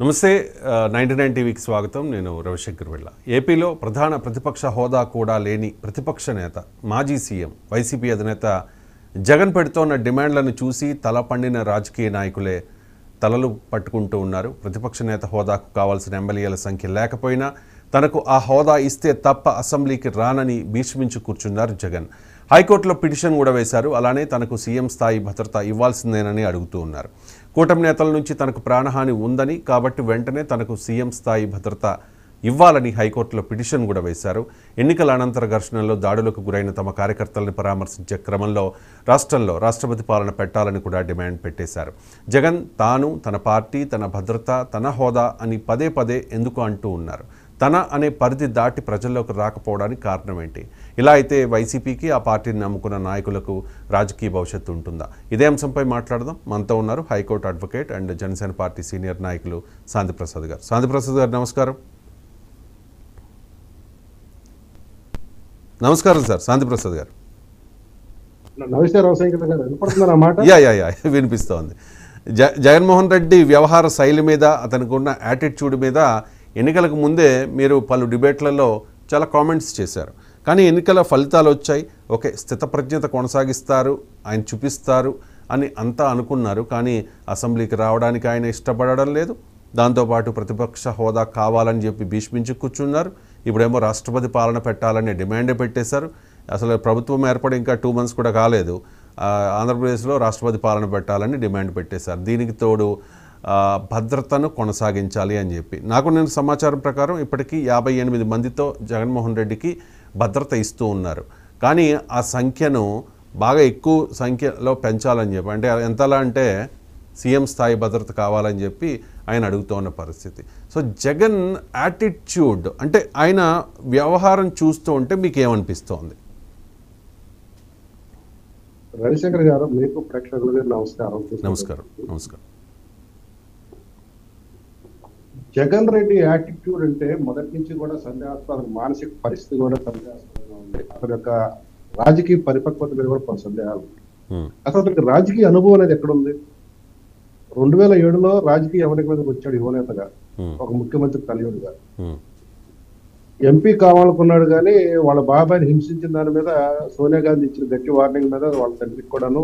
నమస్తే 99 టీవీకి స్వాగతం. నేను రవిశంకర్ వెళ్ళ. ఏపీలో ప్రధాన ప్రతిపక్ష హోదా కూడా లేని ప్రతిపక్ష నేత మాజీ సీఎం వైసీపీ అధినేత జగన్ పెడుతోన్న డిమాండ్లను చూసి తల పండిన రాజకీయ నాయకులే తలలు పట్టుకుంటూ ఉన్నారు. ప్రతిపక్ష నేత హోదాకు కావాల్సిన ఎమ్మెల్యేల సంఖ్య లేకపోయినా తనకు ఆ హోదా ఇస్తే తప్ప అసెంబ్లీకి రానని భీష్మించి కూర్చున్నారు జగన్. హైకోర్టులో పిటిషన్ కూడా వేశారు. అలానే తనకు సీఎం స్థాయి భద్రత ఇవ్వాల్సిందేనని అడుగుతూ ఉన్నారు. కూటమి నేతల నుంచి తనకు ప్రాణహాని ఉందని, కాబట్టి వెంటనే తనకు సీఎం స్థాయి భద్రత ఇవ్వాలని హైకోర్టులో పిటిషన్ కూడా వేశారు. ఎన్నికల అనంతర ఘర్షణల్లో దాడులకు గురైన తమ కార్యకర్తలను పరామర్శించే క్రమంలో రాష్ట్రంలో రాష్ట్రపతి పాలన పెట్టాలని కూడా డిమాండ్ పెట్టేశారు. జగన్ తాను, తన పార్టీ, తన భద్రత, తన హోదా అని పదే పదే ఎందుకు అంటూ ఉన్నారు? తన అనే పరిధి దాటి ప్రజల్లోకి రాకపోవడానికి కారణం ఏంటి? ఇలా అయితే వైసీపీకి, ఆ పార్టీని నమ్ముకున్న నాయకులకు రాజకీయ భవిష్యత్తు ఉంటుందా? ఇదే అంశంపై మాట్లాడదాం. మనతో ఉన్నారు high court advocate and Janasena party senior నాయకులు శాంతిప్రసాద్ గారు. శాంతిప్రసాద్ గారు నమస్కారం. నమస్కారం సార్. శాంతిప్రసాద్ గారు. వినిపిస్తోంది. జగన్మోహన్ రెడ్డి వ్యవహార శైలి మీద, అతనికి ఉన్న యాటిట్యూడ్ మీద ఎన్నికలకు ముందే మీరు పలు డిబేట్లలో చాలా కామెంట్స్ చేశారు. కానీ ఎన్నికల ఫలితాలు వచ్చాయి. ఓకే, స్థితప్రజ్ఞత కొనసాగిస్తారు, ఆయన చూపిస్తారు అని అంతా అనుకున్నారు. కానీ అసెంబ్లీకి రావడానికి ఆయన ఇష్టపడడం లేదు. దాంతోపాటు ప్రతిపక్ష హోదా కావాలని చెప్పి భీష్మించి కూర్చున్నారు. ఇప్పుడేమో రాష్ట్రపతి పాలన పెట్టాలని డిమాండే పెట్టేశారు. అసలు ప్రభుత్వం ఏర్పడి ఇంకా 2 months కూడా కాలేదు. ఆంధ్రప్రదేశ్లో రాష్ట్రపతి పాలన పెట్టాలని డిమాండ్ పెట్టేశారు. దీనికి తోడు భద్రతను కొనసాగించాలి అని చెప్పి నేను సమాచారం ప్రకారం ఇప్పటికీ 58 మందితో జగన్మోహన్ రెడ్డికి భద్రత ఇస్తూ ఉన్నారు. కానీ ఆ సంఖ్యను బాగా ఎక్కువ సంఖ్యలో పెంచాలని చెప్పి, అంటే ఎంతలా అంటే సీఎం స్థాయి భద్రత కావాలని చెప్పి ఆయన అడుగుతూ ఉన్న పరిస్థితి. సో జగన్ యాటిట్యూడ్, అంటే ఆయన వ్యవహారం చూస్తూ ఉంటే మీకు ఏమనిపిస్తోంది? రవిశంకర్ గారు, మీకు ప్రేక్షకులకు నమస్కారం. నమస్కారం. నమస్కారం. జగన్ రెడ్డి యాటిట్యూడ్ అంటే మొదటి నుంచి కూడా సందేహాస్పద, మానసిక పరిస్థితి కూడా సందేహాస్పదంగా ఉంది. అతని యొక్క రాజకీయ పరిపక్వత మీద కూడా కొన్ని సందేహాలు. అసలు అతనికి రాజకీయ అనుభవం అనేది ఎక్కడుంది? 2007లో రాజకీయ ఎవరికి మీదకి వచ్చాడు యువనేతగా, ఒక ముఖ్యమంత్రి తనయుడుగా. ఎంపీ కావాలనుకున్నాడు, కానీ వాళ్ళ బాబాయిని హింసించిన దాని మీద సోనియా గాంధీ ఇచ్చిన గట్టి వార్నింగ్ మీద వాళ్ళ తండ్రికి కూడాను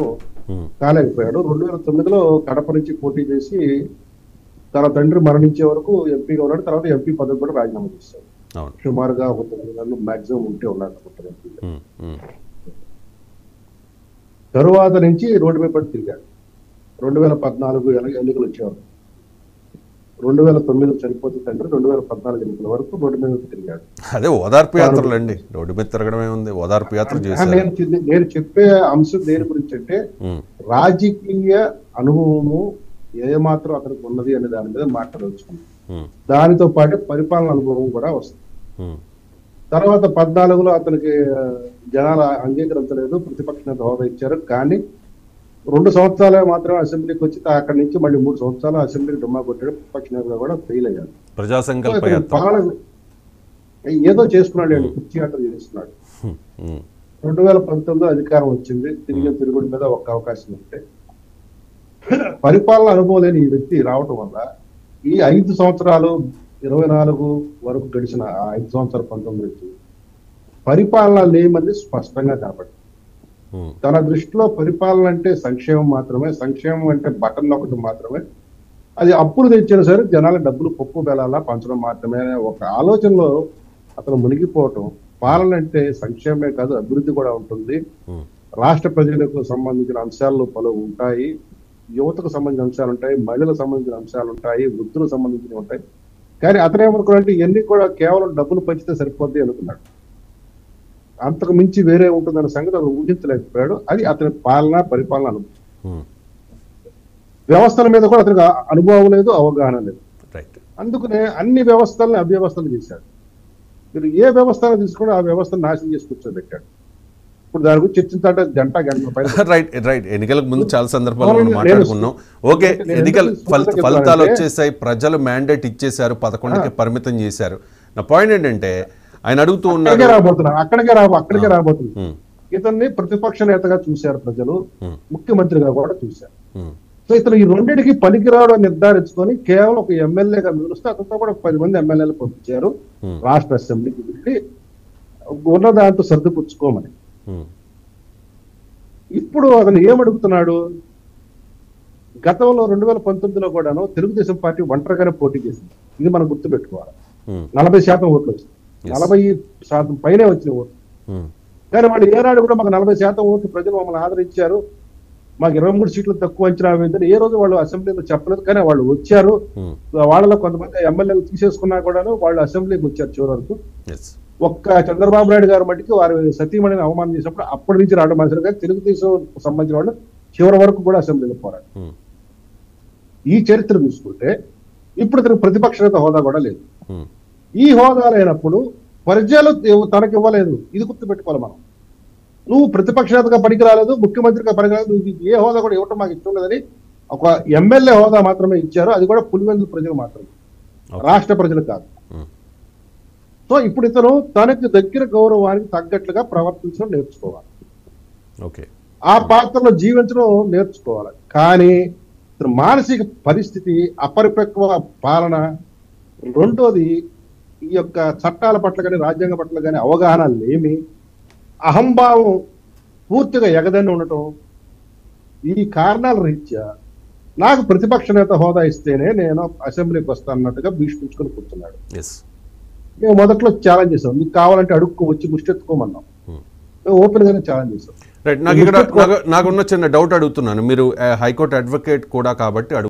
కాలేకపోయాడు. 2009లో కడప నుంచి పోటీ చేసి తన తండ్రి మరణించే వరకు ఎంపీగా ఉన్నాడు. తర్వాత ఎంపీ పదవి కూడా రాజీనామా చేశాడు. సుమారుగా ఒక 9 నెలలు మాక్సిమం ఉంటే ఉన్నాడు అనుకుంటారు ఎంపీ. తరువాత నుంచి రోడ్డు మీద పడి తిరిగాడు. 2014 ఎన్నికలు వచ్చేవారు. 2009 చనిపోతే తండ్రి 2014 ఎన్నికల వరకు రోడ్డు మీద తిరిగాడు. అదే ఓదార్పు యాత్రలు అండి. రోడ్డు మీద తిరగడమే ఉంది, ఓదార్పు యాత్ర చేశారు. నేను చెప్పే అంశం దేని గురించి అంటే, రాజకీయ అనుభవము ఏమాత్రం అతనికి ఉన్నది అనే దాని మీద మాట్లాడవచ్చుకుంది. దానితో పాటు పరిపాలన అనుభవం కూడా వస్తుంది. తర్వాత 14లో అతనికి జనాలు అంగీకరించలేదు, ప్రతిపక్ష నేత హోదా ఇచ్చారు. కానీ 2 సంవత్సరాలే మాత్రమే అసెంబ్లీకి వచ్చి అక్కడి నుంచి మళ్ళీ 3 సంవత్సరాలు అసెంబ్లీకి డుమ్మా కొట్టాడు. ప్రతిపక్ష నేతగా కూడా ఫెయిల్ అయ్యాడు. ఏదో చేసుకున్నాడు అండి, కుర్చీ ఆటలు చేస్తున్నాడు. 2019లో అధికారం వచ్చింది. తిరుగుడు మీద ఒక్క అవకాశం ఉంటే, పరిపాలన అనుభవం లేని ఈ వ్యక్తి రావటం వల్ల ఈ 5 సంవత్సరాలు 24 వరకు గడిచిన 5 సంవత్సరాలు 19 నుంచి పరిపాలన లేమని స్పష్టంగా కాబట్టి, తన దృష్టిలో పరిపాలన అంటే సంక్షేమం మాత్రమే, సంక్షేమం అంటే బటన్ ఒకటి మాత్రమే, అది అప్పులు తెచ్చినా సరే జనాల డబ్బులు పప్పు బెల్లాలా పంచడం మాత్రమే అనే ఒక ఆలోచనలో అతను మునిగిపోవటం. పాలన అంటే సంక్షేమమే కాదు, అభివృద్ధి కూడా ఉంటుంది. రాష్ట్ర ప్రజలకు సంబంధించిన అంశాలు పలు ఉంటాయి, యువతకు సంబంధించిన అంశాలు ఉంటాయి, మహిళలకు సంబంధించిన అంశాలు ఉంటాయి, వృద్ధులకు సంబంధించినవి ఉంటాయి. కానీ అతను ఏమనుకున్నాడంటే ఇవన్నీ కూడా కేవలం డబ్బులు పంచితే సరిపోద్ది అనుకున్నాడు. అంతకు మించి వేరే ఉంటుందన్న సంగతి అతను ఊహించలేకపోయాడు. అది అతని పరిపాలన అనుభవం. వ్యవస్థల మీద కూడా అతనికి అనుభవం లేదు, అవగాహన లేదు. అందుకనే అన్ని వ్యవస్థలను అవ్యవస్థలు చేశాడు. మీరు ఏ వ్యవస్థను తీసుకుని ఆ వ్యవస్థను నాశనం చేసి కూర్చోబెట్టాడు. ఇప్పుడు దాని గురించి చర్చించాలంటే గంట రైట్. ఎన్నికలకు ముందు చాలా సందర్భాలు మాట్లాడుకున్నాం. ఓకే, ఎన్నికల ఫలితాలు వచ్చేసాయి, ప్రజలు మ్యాండేట్ ఇచ్చేశారు, 11కి పరిమితం చేశారు. నా పాయింట్ ఏంటంటే, ఆయన అడుగుతూ ఉన్నారు, అక్కడికే రాబోతుంది. ఇతన్ని ప్రతిపక్ష నేతగా చూశారు ప్రజలు, ముఖ్యమంత్రిగా కూడా చూశారు. సో ఇతను ఈ రెండింటికి పనికిరావడం నిర్ధారించుకొని కేవలం ఒక ఎమ్మెల్యేగా మిగులుస్తే అతనితో కూడా 10 మంది ఎమ్మెల్యేలు పంపించారు రాష్ట్ర అసెంబ్లీకి వెళ్ళి ఉన్న దాంతో సర్దుపుచ్చుకోమని. ఇప్పుడు అతను ఏమడుగుతున్నాడు, గతంలో 2019లో కూడాను తెలుగుదేశం పార్టీ ఒంటరిగానే పోటీ చేసింది. ఇది మనం గుర్తుపెట్టుకోవాలి. 40% ఓట్లు వచ్చింది, 40% పైనే వచ్చిన ఓట్లు. కానీ వాళ్ళు ఏనాడు కూడా మాకు 40% ఓట్లు ప్రజలు మమ్మల్ని ఆదరించారు, మాకు 23 సీట్లు తక్కువ అంచనా వేద్దని ఏ రోజు వాళ్ళు అసెంబ్లీలో చెప్పలేదు. కానీ వాళ్ళు వచ్చారు, వాళ్ళలో కొంతమంది ఎమ్మెల్యేలు తీసేసుకున్నా కూడాను వాళ్ళు అసెంబ్లీకి వచ్చారు చివరి వరకు. ఒక్క చంద్రబాబు నాయుడు గారు మట్టికి వారి సతీమణిని అవమానం చేసినప్పుడు అప్పటి నుంచి రావడం మనుషులు, కానీ తెలుగుదేశం సంబంధించిన వాళ్ళు చివరి వరకు కూడా అసెంబ్లీలో పోరాడు. ఈ చరిత్ర చూసుకుంటే ఇప్పుడు తనకు ప్రతిపక్ష నేత హోదా కూడా లేదు. ఈ హోదా లేనప్పుడు ప్రజలు తనకి ఇవ్వలేదు, ఇది గుర్తుపెట్టుకోవాలి మనం. నువ్వు ప్రతిపక్ష నేతగా పనికి రాలేదు, ముఖ్యమంత్రిగా పనికి రాలేదు, నువ్వు ఏ హోదా కూడా ఇవ్వటం మాకు ఇష్టం లేదని ఒక ఎమ్మెల్యే హోదా మాత్రమే ఇచ్చారు. అది కూడా పులివెందుల ప్రజలు మాత్రమే, రాష్ట్ర ప్రజలు కాదు. సో ఇప్పుడు ఇతను తనకు దగ్గర గౌరవానికి తగ్గట్లుగా ప్రవర్తించడం నేర్చుకోవాలి, ఆ పాత్రలో జీవించడం నేర్చుకోవాలి. కానీ ఇతను మానసిక పరిస్థితి, అపరిపక్వ పాలన, రెండోది ఈ యొక్క చట్టాల పట్ల కానీ రాజ్యాంగ పట్ల కానీ అవగాహన లేమి, అహంభావం పూర్తిగా ఎగదని ఉండటం, ఈ కారణాల రీత్యా నాకు ప్రతిపక్ష నేత హోదా ఇస్తేనే నేను అసెంబ్లీకి వస్తానన్నట్టుగా భీష్మించుకొని కూర్చున్నాడు. మేము మొదట్లో ఛాలెంజ్ చేసాం, మీకు కావాలంటే అడుక్కు వచ్చి ముష్టెత్తుకోమన్నాం, ఓపెన్ గానే ఛాలెంజ్ చేసాం. రైట్, నాకు నాకున్న చిన్న డౌట్ అడుగుతున్నాను. మీరు హైకోర్టు అడ్వకేట్ కూడా కాబట్టి